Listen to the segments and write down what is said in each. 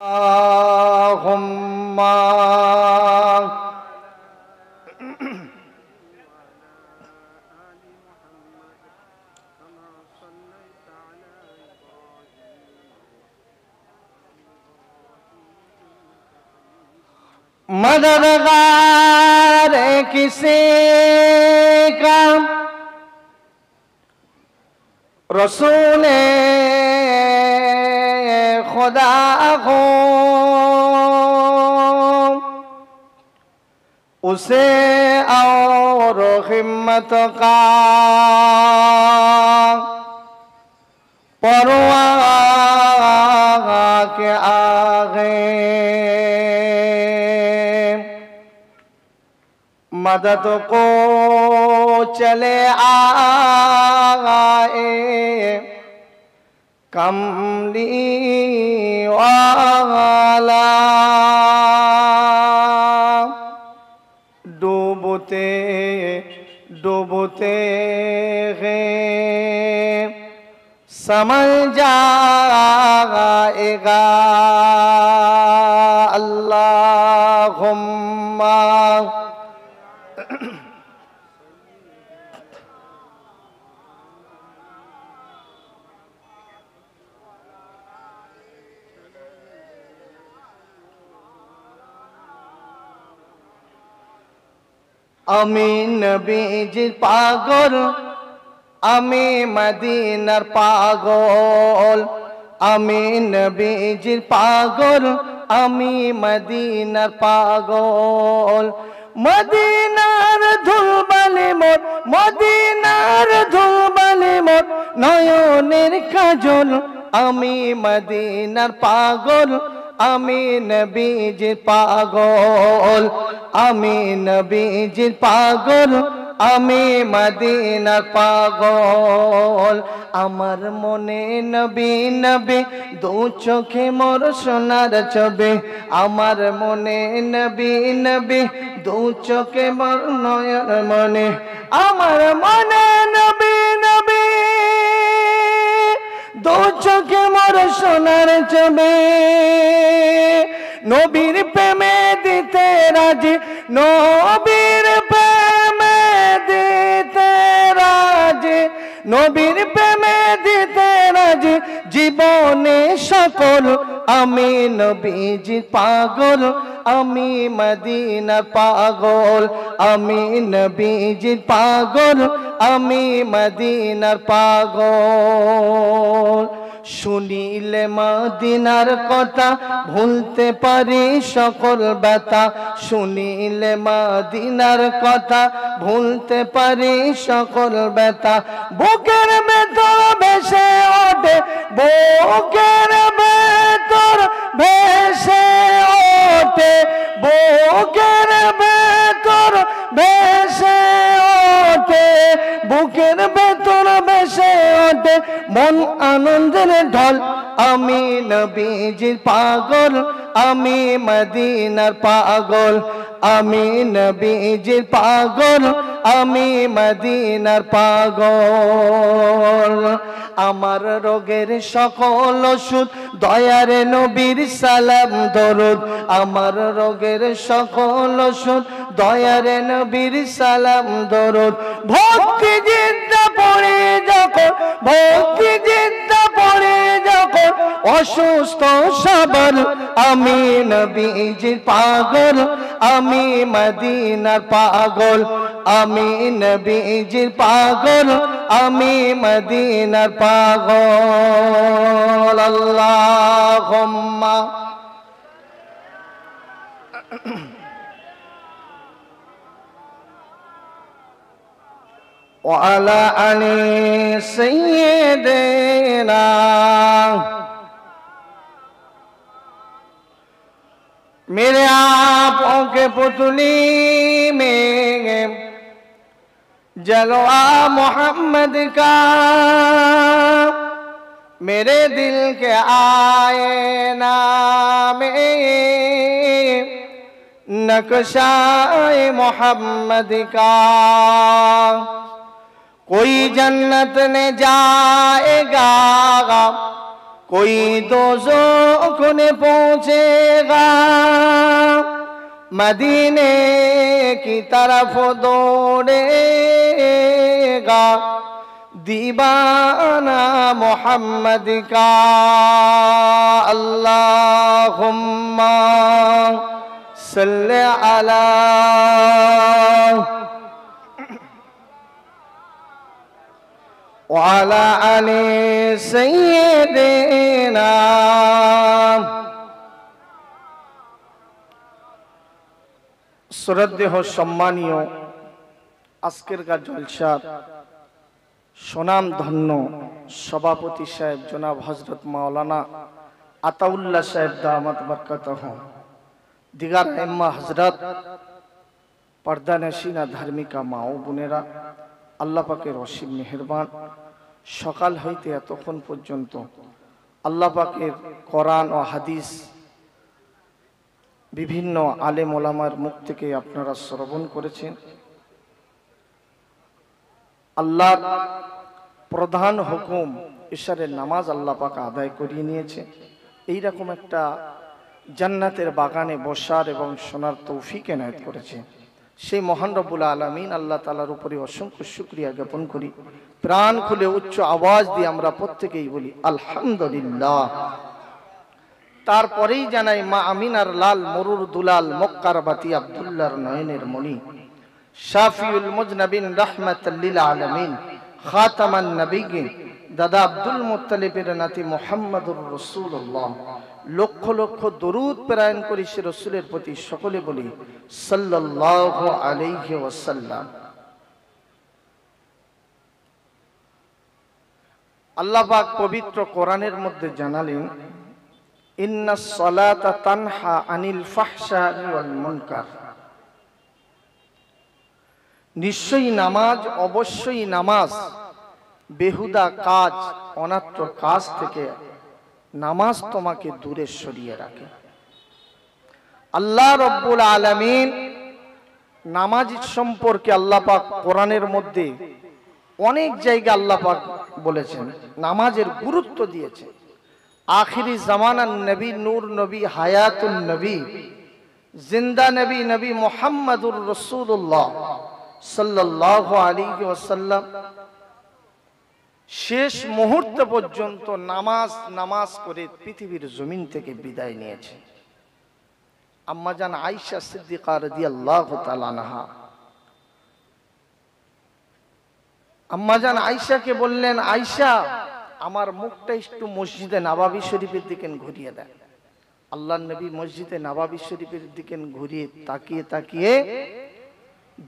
اللهم मददगार किसी का रसूल खुदा हो उसे और हिम्मत का परवाह के आगे मदद को चले आए कमली वाला डूबते डूबते हैं समझ जाएगा अल्लाहुम्मा আমি নবীজির পাগল আমি মদিনার পাগল আমি নবীজির পাগল আমি মদিনার পাগল মদিনার ধুলবালি মোর মদিনার ধুলবালি মোর নয়নের কাজল আমি মদিনার পাগল আমি নবীজির পাগল আমি নবীজির পাগল আমি মদিনার পাগল আমার মনে নবী নবী দু চোখে মোর সোনার ছবি আমার মনে নবী নবী দু চোখে মোর নয়ন মনে আমার মনে নবী নবী দু চোখে মোর সোনার ছবি নবীর প্রেমে দিতে রাজি নবীর প্রেমে দিতে রাজি নবীর প্রেমে দিতে রাজি জীবনে সকল আমি নবীজি পাগল আমি মদিনার পাগল আমি নবীজির পাগল আমি মদিনার পাগল শুনিলে মদিনার কথা ভুলতে পারি সকল ব্যথা শুনিলে মদিনার কথা ভুলতে পারি সকল ব্যথা বুকের ভেতর ভেসে ওঠে বুকের ভেতর ভেসে ওঠে বুকের ভেতর ভেসে ওঠে বুকের ভেতর ভেসে ওঠে মন আনন্দের ঢল আমি নবীজির পাগল আমি মদিনার পাগল আমি নবীজির পাগল আমি মদিনার পাগল আমার রোগের সকল ওষুধ দয়ার নবীর সালাম দরুদ আমার রোগের সকল ওষুধ দয়ার নবীর সালাম দরুদ ভক্তি জিন্দা পড়ে যখন ভক্তি জিন্দা পড়ে যখন অসুস্থ সবল আমি নবীজির পাগল আমি মদিনার পাগল আমি নবীজির পাগল আমি মদিনার পাগল আল্লাহুম্মা وعلى آل سيدنا मेरे आँखों के पुतली में जलवा मोहम्मद का मेरे दिल के आईना में नक्शाए मोहम्मद का कोई जन्नत में जाएगा कोई दोज़ख ने पहुंचेगा मदीने की तरफ दौड़ेगा दीवाना मोहम्मद का अल्लाहुम्मा सल्ले अला वाला अली सय्यिदिना। শ্রদ্ধেয় সম্মানীয় আজকের জলসার সুনাম ধন্য সভাপতি সাহেব জনাব হযরত মাওলানা আতাউল্লাহ সাহেব দামাত বরকতহু, দিগার আইম্মা হযরত, পর্দানশীনা ধার্মিকা মা ও বোনেরা, আল্লাহ পাকের অসীম মেহেরবান, সকাল হইতে এতক্ষণ পর্যন্ত আল্লাহ পাকের কোরআন ও হাদিস বিভিন্ন আলেম ওলামার মুখ থেকে আপনারা শ্রবণ করেছেন। আল্লাহর প্রধান হুকুম ইশারের নামাজ আল্লাহ পাক আদায় করিয়ে নিয়েছে। এইরকম একটা জান্নাতের বাগানে বসার এবং শোনার তৌফিক এনায়েত করেছে। সেই মহান রব্বুল আলামিন আল্লাহ তাআলার উপরে অসংখ্য শুকরিয়া জ্ঞাপন করি। প্রাণ খুলে উচ্চ আওয়াজ দিয়ে আমরা প্রত্যেকেই বলি আলহামদুলিল্লাহ। তারপরেই জানাই মা আমিনার লাল মরুর দুলাল মক্কার বাতি আব্দুল্লাহর নয়নের মণি শাফিউল মুজনাবিন রাহমাতাল লিল আলামিন খাতামান নবিয়্যিন দাদা আব্দুল মুত্তালিবের নাতি মুহাম্মদুর রাসূলুল্লাহ, লক্ষ লক্ষ দরুদ প্রেরণ করি সে রাসূলের প্রতি। সকলে বলি সাল্লাল্লাহু আলাইহি ওয়াসাল্লাম। আল্লাহ পাক পবিত্র কোরআনের মধ্যে জানালেন ইন্নাস সালাতা তানহা আনিল ফাহশাই ওয়াল মুনকার, নিশ্চয়ই নামাজ, অবশ্যই নামাজ বেহুদা কাজ, অনাত্র কাজ থেকে নামাজ তোমাকে দূরে সরিয়ে রাখে। আল্লাহ রব্বুল আলামিন নামাজ সম্পর্কে আল্লাহ পাক কোরআনের মধ্যে অনেক জায়গায় আল্লাহ পাক বলেছেন, নামাজের গুরুত্ব দিয়েছে। আখিরি জামানার নবী, নূর নবী, হায়াতুন নবী, জিন্দা নবী, নবী মুহাম্মদুর রাসূলুল্লাহ সাল্লাল্লাহু আলাইহি ওয়াসাল্লাম শেষ মুহূর্ত পর্যন্ত নামাজ নামাজ করে পৃথিবীর জমিন থেকে বিদায় নিয়েছে। আম্মাজান আয়েশা সিদ্দিকা রাদিয়াল্লাহু তাআলা আনহা, আম্মাজান আয়েশাকে বললেন, আয়েশা আমার মুখটা একটু মসজিদে নববী শরীফের দিকে ঘুরিয়ে দেন। আল্লাহর নবী মসজিদে নববী শরীফের দিকে ঘুরিয়ে তাকিয়ে তাকিয়ে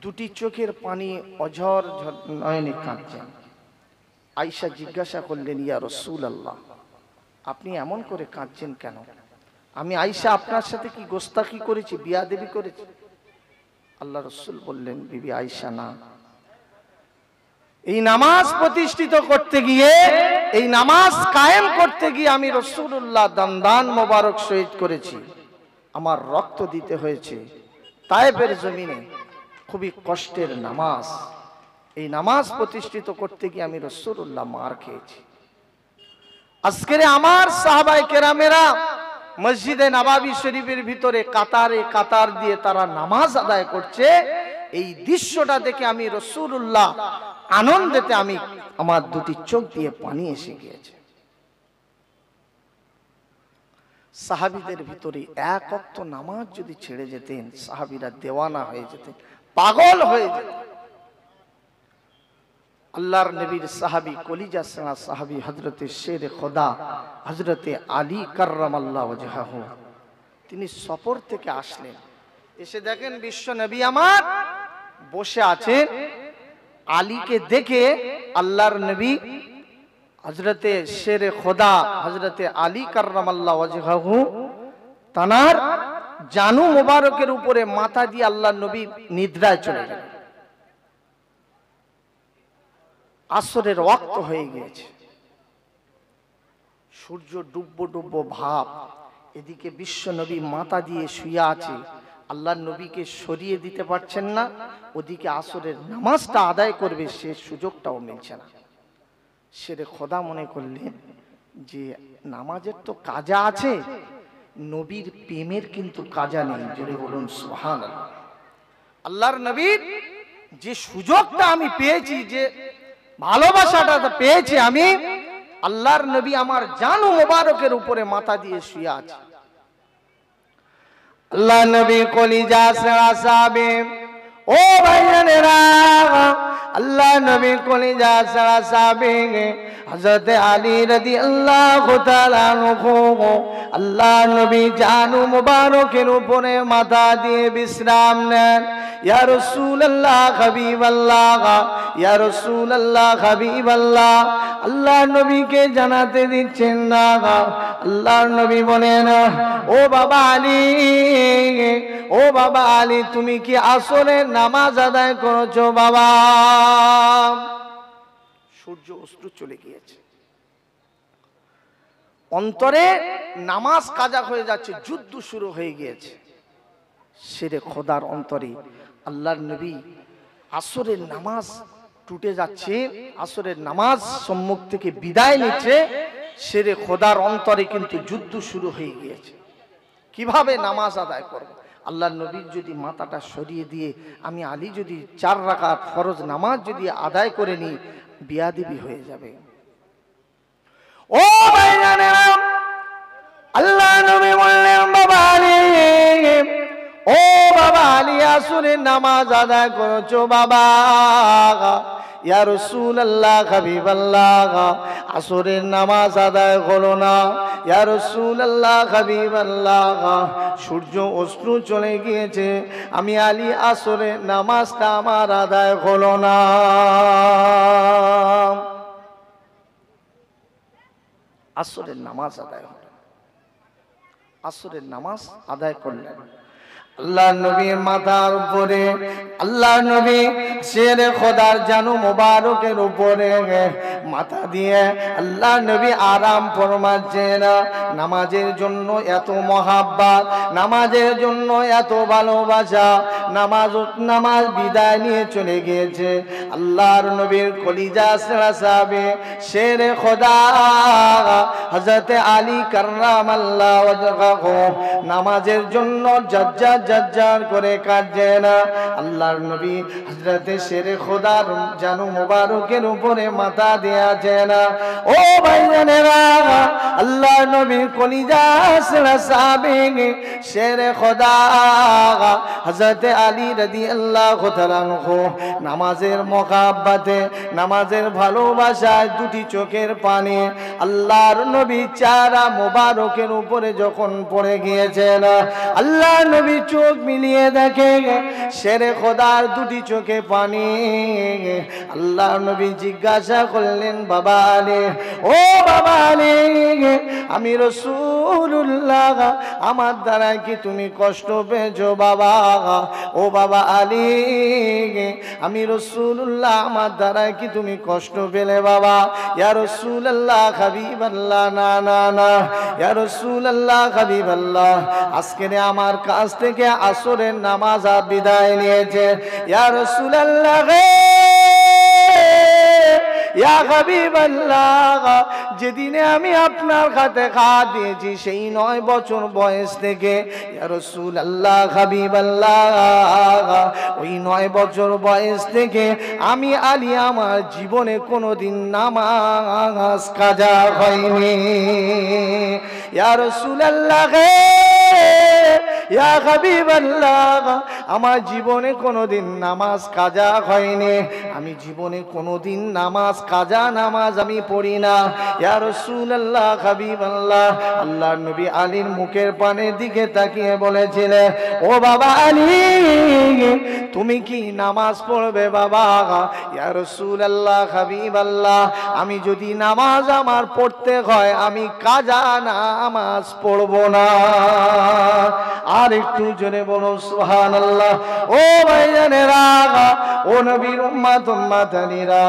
দুটি চোখের পানি অঝর নয়নে কাঁদছেন। আয়েশা জিজ্ঞাসা করলেন, ইয়া রাসূলুল্লাহ, আপনি এমন করে কাঁদছেন কেন? আমি আয়েশা আপনার সাথে কি গোস্তাখি করেছি, বিয়াদবি করেছি? আল্লাহ রাসূল বললেন, বিবি আয়েশা না, এই নামাজ প্রতিষ্ঠিত করতে গিয়ে, এই নামাজ কায়েম করতে গিয়ে আমি রাসূলুল্লাহ দান মোবারক শহীদ করেছি, আমার রক্ত দিতে হয়েছে তায়েফের জমিনে, খুবই কষ্টের নামাজ। এই নামাজ প্রতিষ্ঠিত করতে গিয়ে আমি রাসূলুল্লাহ মার খেয়েছি। আজকের আমার সাহাবায়ে কেরামেরা মসজিদে নববী শরীফের ভিতরে কাতারে কাতার দিয়ে তারা নামাজ আদায় করছে, এই দৃশ্যটা দেখে আমি রাসূলুল্লাহ আনন্দেতে আমি আমার দুটি চোখ দিয়ে পানি এসে গিয়েছে। সাহাবীদের ভিতরে এক ওয়াক্ত নামাজ যদি ছেড়ে যেতেন, সাহাবীরা দেওয়ানা হয়ে যেতেন, পাগল হয়ে যেতেন। আল্লাহর নবীর সাহাবী, কলিজা সানা সাহাবী হযরতে শেরে খোদা হযরতে আলী কাররামাল্লাহু ওয়াজহাহু, তিনি সফর থেকে আসলেন, এসে দেখেন বিশ্ব নবী আমার বসে আছেন। আলীকে দেখে আল্লাহর নবী হযরতে শেরে খোদা হযরতে আলী কাররামাল্লাহু ওয়াজহাহু তানার জানু মোবারকের উপরে মাথা দিয়ে আল্লাহর নবী নিদ্রায় চলে গেলেন। আসরের ওয়াক্ত হয়ে গিয়েছে, সূর্য ডুববো ডুববো ভাব, এদিকে বিশ্ব নবী মাথা দিয়ে শুয়ে আছে, আল্লাহর নবীকে সরিয়ে দিতে পারছেন না, ওদিকে আসরের নামাজটা আদায় করবে সে সুযোগটাও মিলছে না। শেরে খোদা মনে করলেন যে নামাজের তো কাজা আছে, নবীর প্রেমের কিন্তু কাজা নেই। জোরে বলুন সুবহানাল্লাহ। আল্লাহর নবীর যে সুযোগটা আমি পেয়েছি, যে ভালোবাসাটা পেয়েছি আমি, আল্লাহর নবী আমার জান মোবারকের উপরে মাথা দিয়ে শুয়ে আছে। আল্লাহ নবী কলিজা সেরা সাহাবে, ও ভাইজানেরা, আল্লাহ নবী কলিজা সেরা সাহাবে হযরত আলী রাদিয়াল্লাহু তাআলা আনহু, আল্লাহ নবী জানু মুবারকের উপরে মাথা দিয়ে বিশ্রাম নেন। ইয়া রাসূলুল্লাহ হাবিবাল্লাহ, ইয়া রাসূলুল্লাহ হাবিবাল্লাহ, আল্লাহ নবীকে জানাতে দিচ্ছেন না। আল্লাহ নবী বলেন, ও বাবা আলী, ও বাবা আলী, তুমি কি আসরের নামাজ আদায় করেছো বাবা? সূর্য অস্ত চলে গিয়েছে, অন্তরে নামাজ কাজা হয়ে যাচ্ছে, যুদ্ধ শুরু হয়ে গিয়েছে। সেরে খোদার অন্তরে আল্লাহর নবী আসরের নামাজ টুটে যাচ্ছে, আসরের নামাজ সম্মুখ থেকে বিদায় নিচ্ছে, সেরে খোদার অন্তরে কিন্তু যুদ্ধ শুরু হয়ে গিয়েছে। কিভাবে নামাজ আদায় করব? আল্লাহর নবীর যদি মাথাটা সরিয়ে দিয়ে আমি আলী যদি 4 রাকাত ফরজ নামাজ যদি আদায় করে নিই, বিয়াদবি হয়ে যাবে। ও ভাইজানেরা, আল্লাহ নবী বললেন, বাবা আলী, ও বাবা আলী, আসরের নামাজ আদায় করেছো বাবা? ইয়া রাসূলুল্লাহ হাবিবাল্লাহ, আসরের নামাজ আদায় হলো না। ইয়া রাসূলুল্লাহ হাবিবাল্লাহ, সূর্য অস্ত চলে গিয়েছে, আমি আলী আসরের নামাজটা আমার আদায় হলো না। আসরের নামাজ আদায় হলো, আসরের নামাজ আদায় করলেন। আল্লাহ নবীর মাথার উপরে আল্লাহ নবী শেরে খোদার জানু মোবারকের উপরে মাথা দিয়ে আল্লাহ নবী আরাম ফরমাচ্ছেন। নামাজের জন্য এত মহাব্বত, নামাজের জন্য এত ভালোবাসা, নামাজ বিদায় নিয়ে চলে গিয়েছে। আল্লাহর নবীর কলিজা সেরা সাহাবে শেরে খোদা হযরত আলী কাররামাল্লাহু ওয়াজহাহু নামাজের জন্য জজ্জার করে কাঁদছেন। আল্লাহর নবী হযরত শেরে খোদার জানু মোবারকের উপরে মাথা দিয়েছেন। ও ভাইজানেরা, আল্লাহর নবীর কলিজা সেরা সাহাবী শেরে খোদা হযরত আলী রাদিয়াল্লাহু তাআলা আনহু নামাজের মুহাব্বতে, নামাজের ভালোবাসায় দুটি চোখের পানি আল্লাহর নবী চারা মোবারকের উপরে যখন পড়ে গিয়েছেন, আল্লাহ নবী চোখ মিলিয়ে দেখে শেরে খোদার দুটি চোখে পানি। আল্লাহ নবী জিজ্ঞাসা করলেন, বাবা আলী, ও বাবা আলী, আমি রাসূলুল্লাহ, আমার দ্বারা কি তুমি কষ্ট পেয়েছো বাবা? ও বাবা আলী, আমি রাসূলুল্লাহ, আমার দ্বারা কি তুমি কষ্ট পেলে বাবা? ইয়া রাসূলুল্লাহ হাবিবাল্লাহ, না না না, ইয়া রাসূলুল্লাহ হাবিবাল্লাহ, আজকে আমার কাছ থেকে আসরের নামাজ বিদায় নিয়েছে। ইয়া রাসূলুল্লাহ, ইয়া হাবিবাল্লাহ, যেদিনে আমি আপনার হাতে হাত দিয়েছি সেই 9 বছর বয়স থেকে, ইয়া রাসূলুল্লাহ হাবিবাল্লাহ, ওই 9 বছর বয়স থেকে আমি আলী আমার জীবনে কোনোদিন নামাজ কাজা হয়নি। ইয়া রাসূলুল্লাহ, ইয়া হাবিবাল্লাহ, আমার জীবনে কোনোদিন নামাজ কাজা হয়নি, আমি জীবনে কোনোদিন নামাজ কাজা নামাজ আমি পড়ি না। ইয়া রাসূলুল্লাহ হাবিবাল্লাহ, আল্লাহর নবী আলীর মুখের পানের দিকে তাকিয়ে বলেছিলেন, ও বাবা আলী, তুমি কি নামাজ পড়বে বাবা? ইয়া রাসূলুল্লাহ হাবিবাল্লাহ, আমি যদি নামাজ আমার পড়তে হয় আমি কাজা নামাজ পড়ব না। আর একটু জোরে বলো সুবহানাল্লাহ। ও ভাইজানেরা, ও নবীর উম্মত উম্মাতানিরা,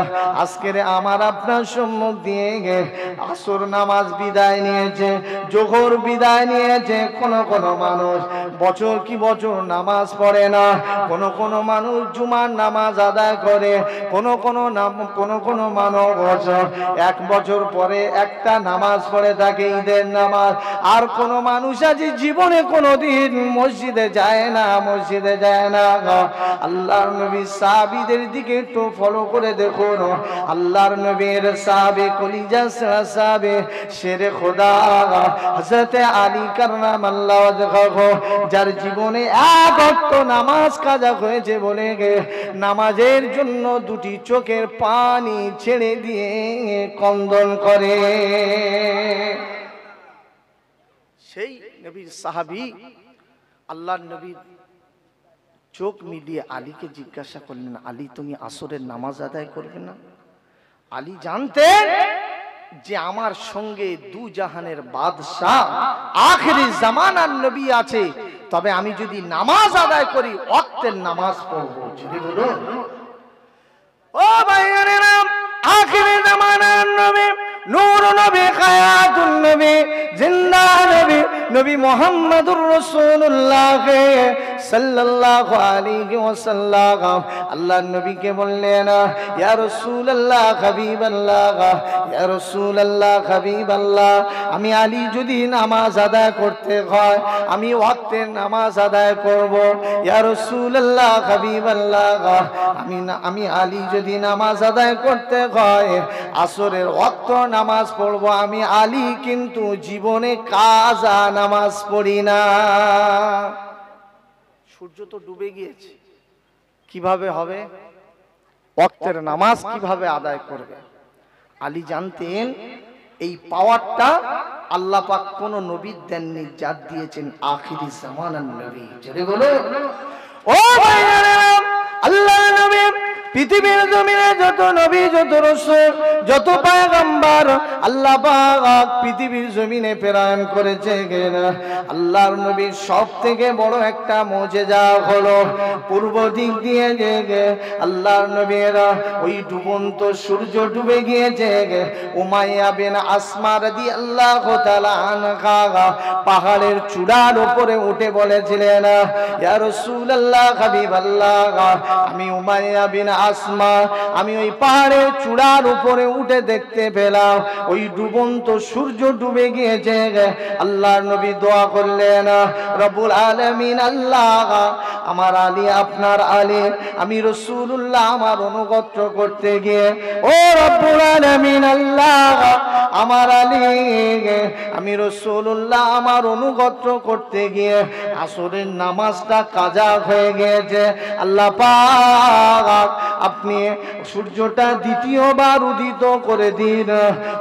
আজকের আমার আপনার সম্মুখ দিয়ে আসর নামাজ বিদায় নিয়েছে, জোহর বিদায় নিয়েছে। কোন কোন মানুষ বছর কি বছর নামাজ পড়ে না, কোন কোন মানুষ জুমার নামাজ আদায় করে, কোন কোন মানুষ 1 বছর পরে একটা নামাজ পড়ে থাকে, ঈদের নামাজ। আর কোন মানুষ আছে জীবনে কোনোদিন মসজিদে যায় না। আল্লাহর নবী সাহাবীদের দিকে একটু ফলো করে দেখুন। আল্লাহর নবীর সাহাবে কলিজা সাহাবে শেরে খোদা হযরত আলী কাররামাল্লাহু ওয়াজহাহু, যার জীবনে 1 ওয়াক্ত নামাজ কাজা হয়েছে বলে নামাজের জন্য 2টি চোখের পানি ছেড়ে দিয়ে কন্দন করে। সেই নবীর সাহাবী আল্লাহর নবীর চোখ মিলিয়ে আলীকে জিজ্ঞাসা করলেন, আলী তুমি আসরের নামাজ আদায় করবে না? আলী জানতেন যে আমার সঙ্গে 2 জাহানের বাদশাহ আখেরি জামানার নবী আছে, তবে আমি যদি নামাজ আদায় করি ওয়াক্তের নামাজ পড়বো। যদি বলুন ও ভাইয়েরা, আখেরি জামানার নবী, নূর নবী, হায়াতুন নবী, জিন্দা নবী, নবী মুহাম্মদুর রাসূলুল্লাহ সাল্লাল্লাহু আলাইহি ওয়াসাল্লাম আল্লাহর নবীকে বললেন, ইয়া রাসূলুল্লাহ হাবিবাল্লাহ, ইয়া রাসূলুল্লাহ হাবিবাল্লাহ, আমি আলী যদি নামাজ আদায় করতে হয় আমি ওয়াক্তের নামাজ আদায় করব। ইয়া রাসূলুল্লাহ হাবিবাল্লাহ, আমি আলী যদি নামাজ আদায় করতে হয় আসরের ওয়াক্ত নামাজ পড়ব। আমি আলী কিন্তু জীবনে কাজা নামাজ পড়ি না। সূর্য তো ডুবে গিয়েছে, কিভাবে হবে ওয়াক্তের নামাজ, কিভাবে আদায় করবে? আলী জানতেন এই পাওয়ারটা আল্লাহ পাক কোন নবী দেননি, যার দিয়েছেন আখিরি জামানার নবী। জোরে বলো ও ভাইরা, আল্লাহর নবী পৃথিবীর জমিনে যত নবী, যত রাসূল, যত পয়গম্বর আল্লাহ পাক পৃথিবীর জমিনে প্রেরণ করেছে, আল্লাহর নবীর সবথেকে বড় একটা মুজিজা হলো পূর্ব দিক দিয়ে আল্লাহর নবীর ওই ডুবন্ত সূর্য ডুবে গিয়েছে। উমাইয়া বিন আসমা রাদিয়াল্লাহু তাআলা আনহা পাহাড়ের চূড়ার উপরে উঠে বলেছিলেন, ইয়া রাসূলুল্লাহ হাবিবাল্লাহ, আমি উমাইয়া বিন আসমা, আমি ওই পাহাড়ের চূড়ার উপরে উঠে দেখতে পেলাম ওই ডুবন্ত সূর্য ডুবে গিয়েছে। আল্লাহর নবী দোয়া করলেন, রব্বুল আলামিন, আল্লাহ আমার আলী আপনার আলী, আমি রাসূলুল্লাহ আমার অনুগত করতে গিয়ে, ও রব্বুল আলামিন, আল্লাহ আমার আলী, আমি রাসূলুল্লাহ আমার অনুগত করতে গিয়ে আসরের নামাজটা কাজা হয়ে গিয়েছে। আল্লাহ পাক আপনি সূর্যটা দ্বিতীয়বার উদিত করে দিন।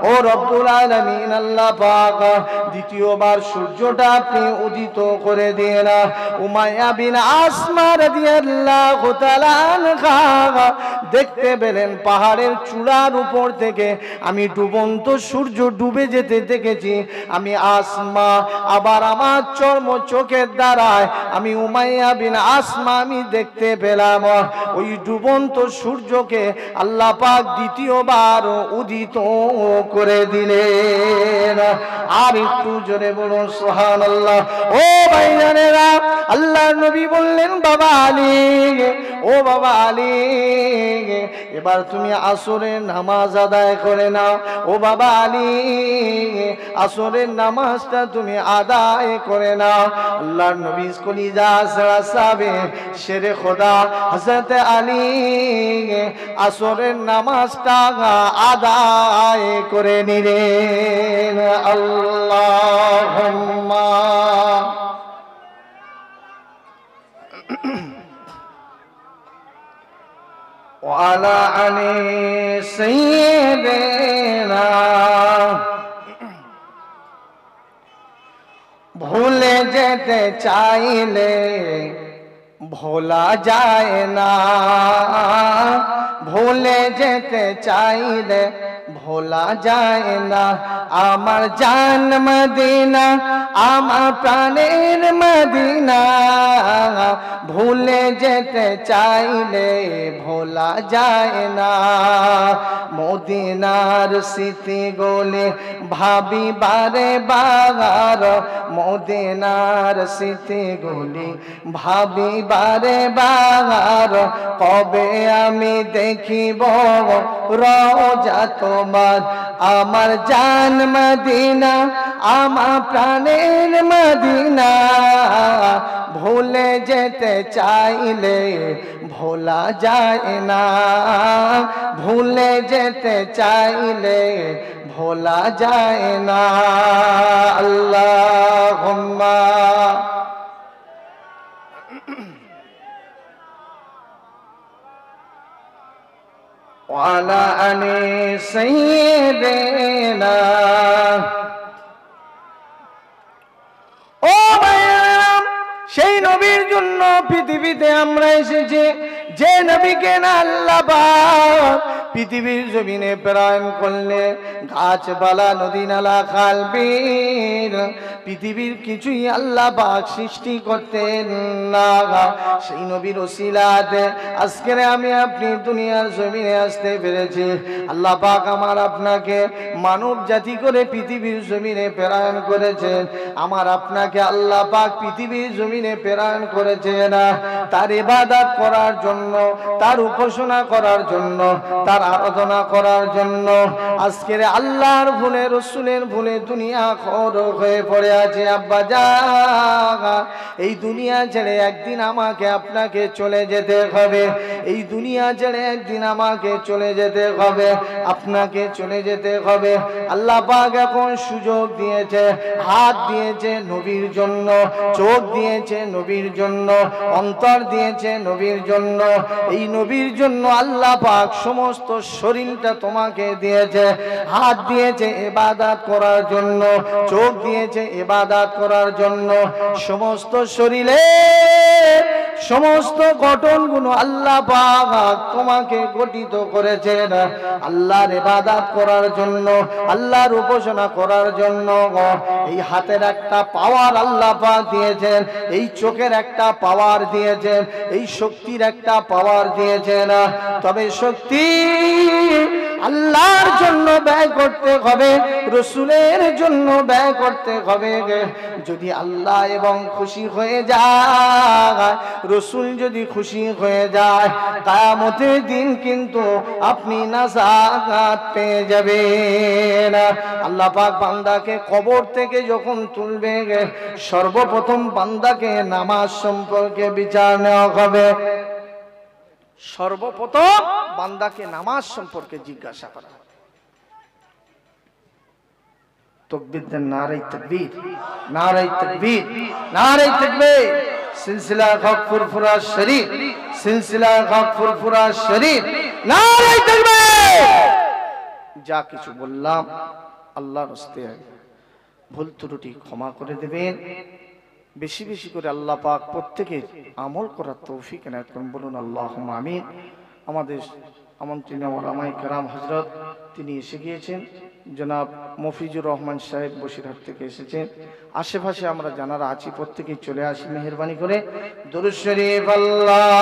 ও রব্বুল আলামিন, আল্লাহ পাক দ্বিতীয়বার সূর্যটা আপনি উদিত করে দিন। উমাইয়া বিন আসমা রাদিয়াল্লাহু তাআলা আনহা দেখতে পেলেন পাহাড়ের চূড়ার উপর থেকে আমি ডুবন্ত সূর্য ডুবে যেতে দেখেছি। আমি আসমা, আবার আমার চর্ম চোখের দ্বারায় আমি উমাইয়া বিন আসমা আমি দেখতে পেলাম ওই ডুবন্ত সূর্যকে আল্লাহ পাক দ্বিতীয়বার উদিত করে দিলেন। আর একটু জোরে বলুন সুবহানাল্লাহ। ও ভাইজানেরা, আল্লাহর নবী বললেন, বাবা আলী, ও বাবা আলী, এবার তুমি আসরের নামাজ আদায় করে নাও। ও বাবা আলী, আসরের নামাজটা তুমি আদায় করে নাও। আল্লাহর নবী কলিজা সাহাবে শেরে খোদা হযরত আলী আসরের নামাজটা আদায় করে নিলেন। আল্লাহুম্মা ওয়ালা আলি সাইয়্যিদিনা। ভুলে যেতে চাইলে ভোলা যায় না, ভুলে যেতে চাইলে ভোলা যায় না। আমার জান মদিনা, আমার প্রাণের মদিনা, ভুলে যেতে চাইলে ভোলা যায় না। মদিনার স্মৃতি গোলে ভাবি বারে বার, মদিনার স্মৃতি গোলে ভাবি বারে বার, কবে আমি দেখিব রওজা তোমার। আমার জান মদিনা, আমার প্রাণের মদিনা, ভুলে যেতে চাইলে ভোলা যায় না। ভুলে যেতে চাইলে ভোলা যায় না। আল্লাহুম্মা ওয়ালা আলি সাইয়্যিদিনা। ও ভাইরা, সেই নবীর জন্য পৃথিবীতে আমরা এসেছি, যে নবীকে না আল্লাহ পাক পৃথিবীর জমিনে প্রেরণ করলে গাছপালা, নদী নালা, খাল বিল, পৃথিবীর কিছুই আল্লাহ পাক সৃষ্টি করতেন না। সেই নবীর ওসিলাতে আজকে আমি আপনি দুনিয়ার জমিনে আসতে পেরেছি। আল্লাহ পাক আমার আপনাকে মানব জাতি করে পৃথিবীর জমিনে প্রেরণ করেছেন। আমার আপনাকে আল্লাহ পাক পৃথিবীর জমিনে প্রেরণ করেছেন তার ইবাদত করার জন্য, তার উপাসনা করার জন্য, তার আরাধনা করার জন্য। আজকের আল্লাহর ভুলে, রসুলের ভুলে দুনিয়া খর হয়ে পড়ে আছে। আব্বা জান, এই দুনিয়া ছেড়ে একদিন আমাকে আপনাকে চলে যেতে হবে। এই দুনিয়া ছেড়ে একদিন আমাকে চলে যেতে হবে, আপনাকে চলে যেতে হবে। আল্লাহ পাক এখন সুযোগ দিয়েছে, হাত দিয়েছে নবীর জন্য, চোখ দিয়েছে নবীর জন্য, অন্তর দিয়েছে নবীর জন্য। এই নবীর জন্য আল্লাহ পাক সমস্ত শরীরটা তোমাকে দিয়েছে। হাত দিয়েছে ইবাদত করার জন্য, চোখ দিয়েছে ইবাদত করার জন্য। সমস্ত শরীরে সমস্ত গঠনগুলো আল্লাহ পাক তোমাকে গঠিত করেছেন আল্লাহর ইবাদত করার জন্য, আল্লাহর উপাসনা করার জন্য। এই হাতের একটা পাওয়ার আল্লাহ পাক দিয়েছেন, এই চোখের একটা পাওয়ার দিয়েছেন, এই শক্তির একটা পাওয়ার দিয়েছেন। তবে শক্তি আল্লাহর জন্য ব্যয় করতে হবে, রসুলের জন্য ব্যয় করতে হবে। যদি আল্লাহ এবং খুশি হয়ে যায়, রসুল যদি খুশি হয়ে যায়, কিয়ামতের দিন কিন্তু আপনি নাজাত পেয়ে যাবেন। আল্লাহ পাক বান্দাকে কবর থেকে যখন তুলবে, সর্বপ্রথম বান্দাকে নামাজ সম্পর্কে বিচার নেওয়া হবে। সর্বপ্রথম বান্দাকে নামাজ সম্পর্কে জিজ্ঞাসা করা। তাকবীর দেন, নারে তাকবীর, নারে তাকবীর, নারে তাকবীর। সিলসিলা হক ফুরফুরা শরীফ, সিলসিলা হক ফুরফুরা শরীফ, নারে তাকবীর। যা কিছু বললাম আল্লাহর রাস্তে, ভুল ত্রুটি ক্ষমা করে দেবেন। বেশি বেশি করে আল্লাহ পাক প্রত্যেকের আমল করার তৌফিক এনায়েত করুন। বলুন আল্লাহুম্মা আমিন। আমাদের আমন্ত্রিত ওলামায়ে কেরাম হযরত তিনি এসে গিয়েছেন। জনাব মফিজুর রহমান সাহেব বসিরহাট থেকে এসেছেন। আশেপাশে আমরা যারা আছি প্রত্যেকেই চলে আসি মেহেরবানি করে। দুরূদ শরীফ আল্লাহুম্মা